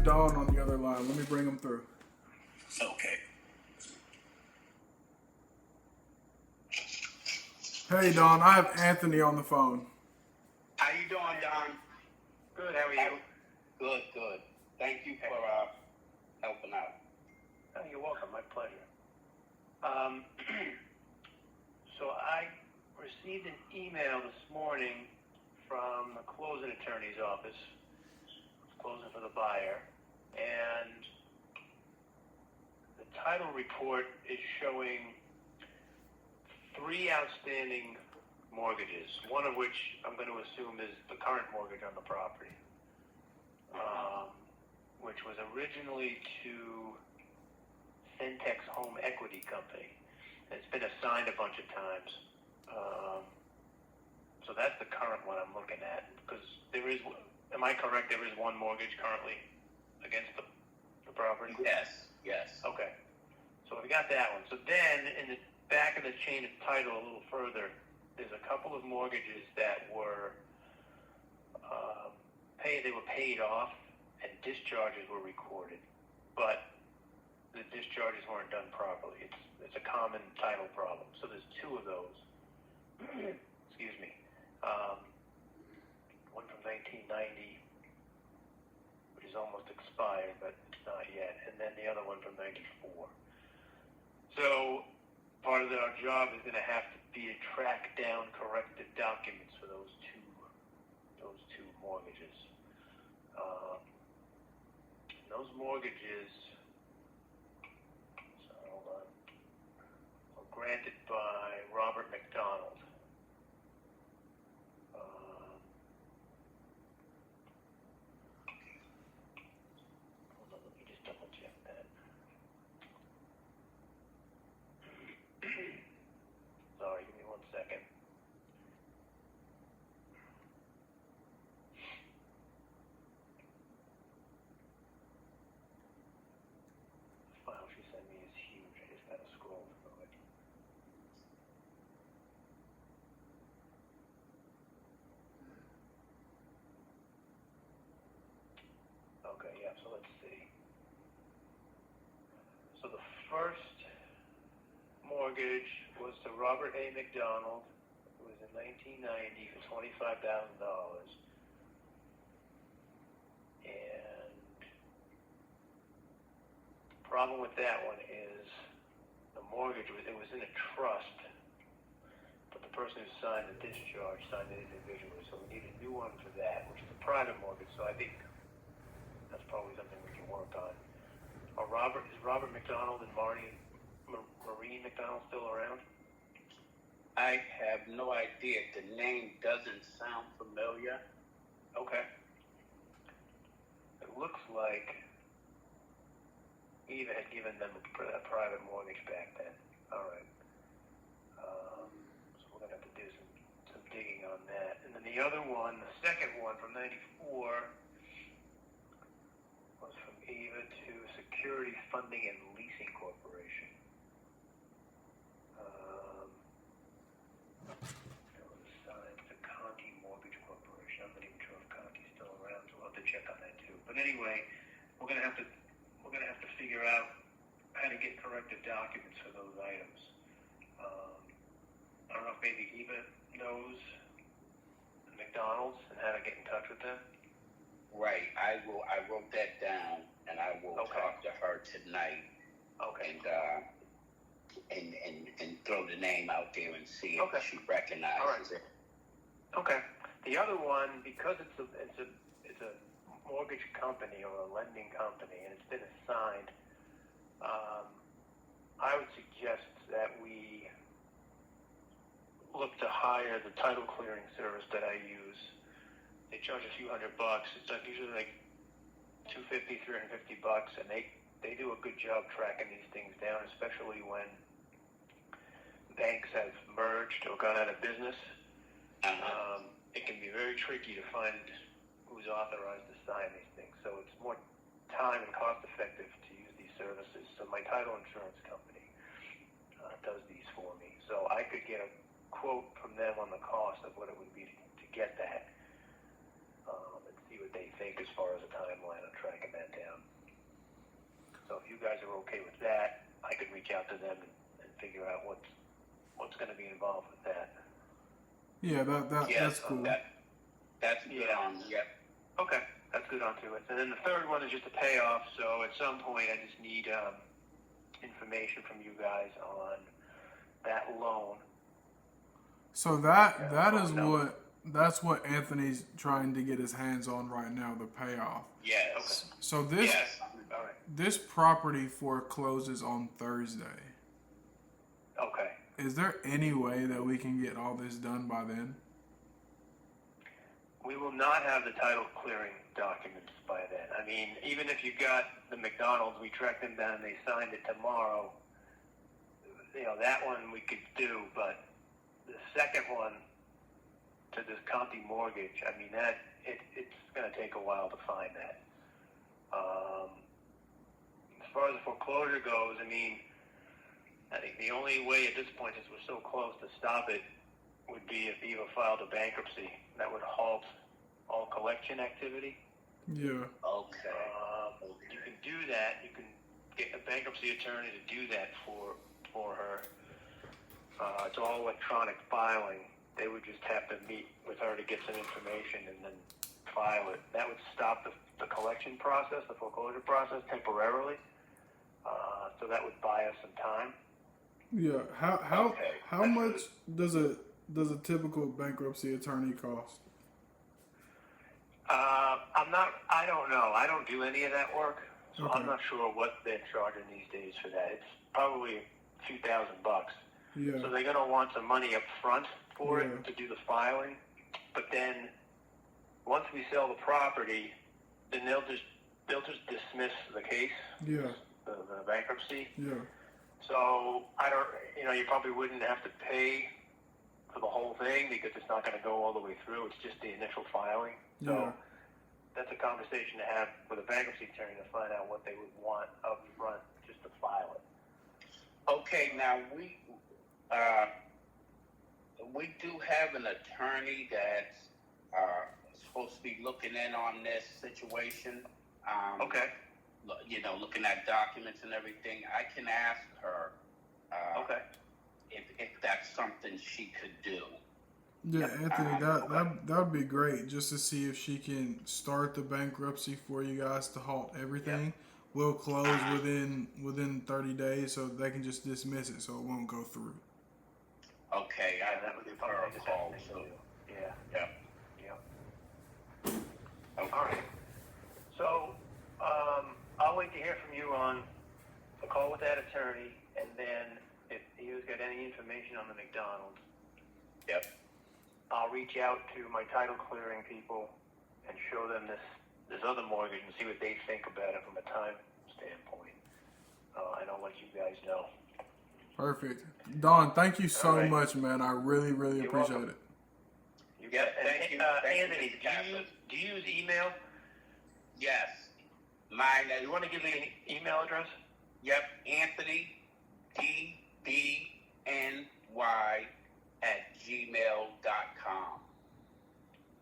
have Dawn on the other line. Let me bring him through. Okay. Hey, Dawn. I have Anthony on the phone. How you doing, Don? Good, how are you? Good, good. Thank you for helping out. Oh, you're welcome, my pleasure. So I received an email this morning from the closing attorney's office, closing for the buyer, and the title report is showing 3 outstanding mortgages, one of which I'm going to assume is the current mortgage on the property, which was originally to Centex Home Equity Company. It's been assigned a bunch of times. So that's the current one I'm looking at. Because there is, am I correct, there is one mortgage currently against the property? Yes, yes. Okay. So we got that one. So then in the back of the chain of title a little further, there's a couple of mortgages that were paid off and discharges were recorded. But the discharges weren't done properly. It's a common title problem. So there's 2 of those. Excuse me. One from 1990, which is almost expired, but it's not yet. And then the other one from 94. So part of our job is going to have to be to track down corrected documents for those two mortgages. Those mortgages, hold on, were granted by Robert McDonald. Hold on, let me just double check that. Sorry, give me 1 second. The file she sent me is huge. I just gotta scroll through it. Okay, yeah, so let's see. So the first mortgage was to Robert A. McDonald. It was in 1990 for $25,000. And the problem with that one is the mortgage it was in a trust, but the person who signed the discharge signed it individually. So we need a new one for that, which is a private mortgage. So I think that's probably something we can work on. Is Robert McDonald and Maureen McDonald still around? I have no idea. The name doesn't sound familiar. Okay. It looks like Eva had given them a private mortgage back then. All right. So we're going to have to do some digging on that. And then the other one, the second one from 94, was from Eva to Security Funding and Leasing Corporation. It was assigned to Conti Mortgage Corporation. I'm not even sure if Conti's still around, so we'll have to check on that too. But anyway, we're gonna have to figure out how to get corrected documents for those items. I don't know if maybe Eva knows the McDonald's and how to get in touch with them. Right. I wrote that down, and I will talk to her tonight. Okay. And throw the name out there and see if she recognizes it. Okay. The other one, because it's a mortgage company or a lending company, and it's been assigned, I would suggest that we look to hire the title clearing service that I use. They charge a few $100. It's usually like $250, $350, and they do a good job tracking these things down, especially when banks have merged or gone out of business. It can be very tricky to find who's authorized to sign these things. So it's more time and cost effective to use these services. So my title insurance company does these for me. So I could get a quote from them on the cost of what it would be to get that, and see what they think as far as a timeline on tracking that down. guys are okay with that, I could reach out to them and figure out what's going to be involved with that. Yeah, that's cool. That's good Yeah. on. Yep. Okay, that's good onto it. And then the third one is just a payoff. So at some point, I just need information from you guys on that loan. So that's what Anthony's trying to get his hands on right now, the payoff. Yes. Okay. So Yes. All right. this property forecloses on Thursday. Okay. Is there any way that we can get all this done by then? We will not have the title clearing documents by then. I mean, even if you got the McDonald's, we tracked them down and they signed it tomorrow, that one we could do, but the second one to this county mortgage, I mean, it's going to take a while to find that. As far as the foreclosure goes, I mean, I think the only way at this point, since we're so close to stop it, would be if Eva filed a bankruptcy. That would halt all collection activity. Yeah. Okay. You can do that. You can get a bankruptcy attorney to do that for her. It's all electronic filing. They would just have to meet with her to get some information and then file it. That would stop the collection process, the foreclosure process temporarily. So that would buy us some time. Yeah. How Okay. how much does a typical bankruptcy attorney cost? I don't know. I don't do any of that work, so Okay. I'm not sure what they're charging these days for that. It's probably a few $1,000. Yeah. So they're going to want some money up front for Yeah. it to do the filing. But then once we sell the property, then they'll just dismiss the case, Yeah. the bankruptcy. Yeah. So you probably wouldn't have to pay for the whole thing because it's not going to go all the way through. It's just the initial filing. So Yeah. that's a conversation to have with a bankruptcy attorney to find out what they would want up front just to file it. Okay. Now we do have an attorney that's supposed to be looking in on this situation. Okay. Looking at documents and everything. I can ask her. Okay. If that's something she could do. Yeah, Anthony, that would be great just to see if she can start the bankruptcy for you guys to halt everything. Yep. We'll close within 30 days so they can just dismiss it so it won't go through. Okay, Yeah, that would be give her a probably the call. best thing So, to do. Yeah. yeah. Yeah. Okay. All right. So I'll wait to hear from you on a call with that attorney, and then if you've got any information on the McDonald's, Yep. I'll reach out to my title clearing people and show them this other mortgage and see what they think about it from a time standpoint. And I'll let you guys know. Perfect. Don, thank you so All right. much, man. I really, really You're appreciate welcome. it. You Yeah, bet. thank you. And, Thank you, Anthony, Mr. Kaplan. do you use email? Yes. Mine is. You want to give me an email address? Yep. Anthony DDNY @gmail.com.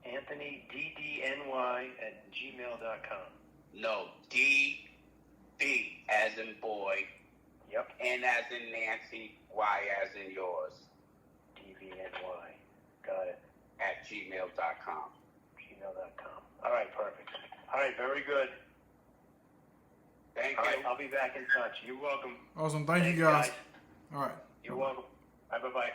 Anthony DDNY@gmail.com. No, DB as in boy, Yep. N as in Nancy, Y as in yours, DVNY. Got it. @gmail.com. Gmail.com. All right, perfect. All right, very good. Thank All you. right, I'll be back in touch. You're welcome. Awesome. Thank Thanks, you, guys. All right. You're welcome. Bye-bye.